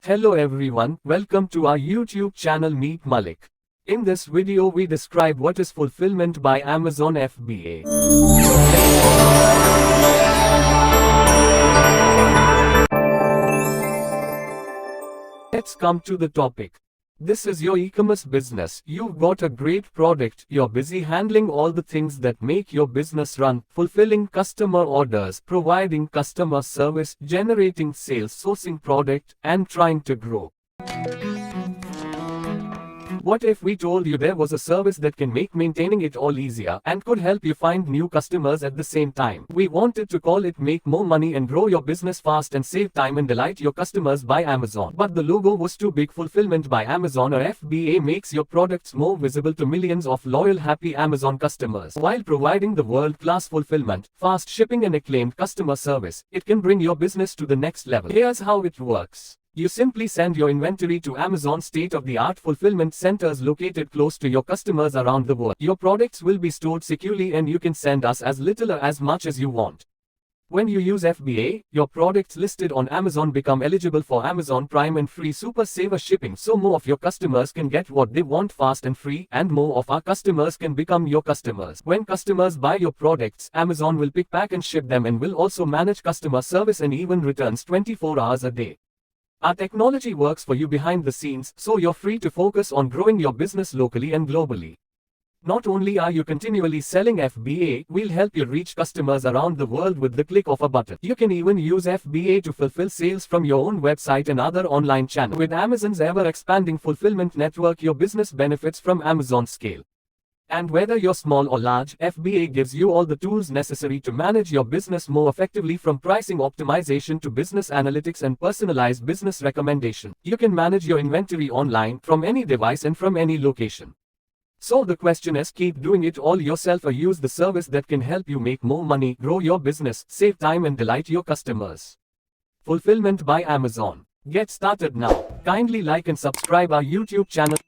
Hello everyone, welcome to our YouTube channel Meet Malik. In this video we describe what is fulfillment by Amazon FBA. Let's come to the topic. This is your e-commerce business. You've got a great product. You're busy handling all the things that make your business run, fulfilling customer orders, providing customer service, generating sales, sourcing product, and trying to grow. What if we told you there was a service that can make maintaining it all easier and could help you find new customers at the same time? We wanted to call it Make More Money and Grow Your Business Fast and Save Time and Delight Your Customers by Amazon. But the logo was too big. Fulfillment by Amazon or FBA makes your products more visible to millions of loyal, happy Amazon customers. While providing the world-class fulfillment, fast shipping and acclaimed customer service, it can bring your business to the next level. Here's how it works. You simply send your inventory to Amazon state-of-the-art fulfillment centers located close to your customers around the world. Your products will be stored securely and you can send us as little or as much as you want. When you use FBA, your products listed on Amazon become eligible for Amazon Prime and free Super Saver shipping, so more of your customers can get what they want fast and free, and more of our customers can become your customers. When customers buy your products, Amazon will pick, pack and ship them and will also manage customer service and even returns 24 hours a day. Our technology works for you behind the scenes, so you're free to focus on growing your business locally and globally. Not only are you continually selling FBA, we'll help you reach customers around the world with the click of a button. You can even use FBA to fulfill sales from your own website and other online channels. With Amazon's ever-expanding fulfillment network, your business benefits from Amazon's scale. And whether you're small or large, FBA gives you all the tools necessary to manage your business more effectively, from pricing optimization to business analytics and personalized business recommendation. You can manage your inventory online, from any device and from any location. So the question is, keep doing it all yourself or use the service that can help you make more money, grow your business, save time and delight your customers. Fulfillment by Amazon. Get started now. Kindly like and subscribe our YouTube channel.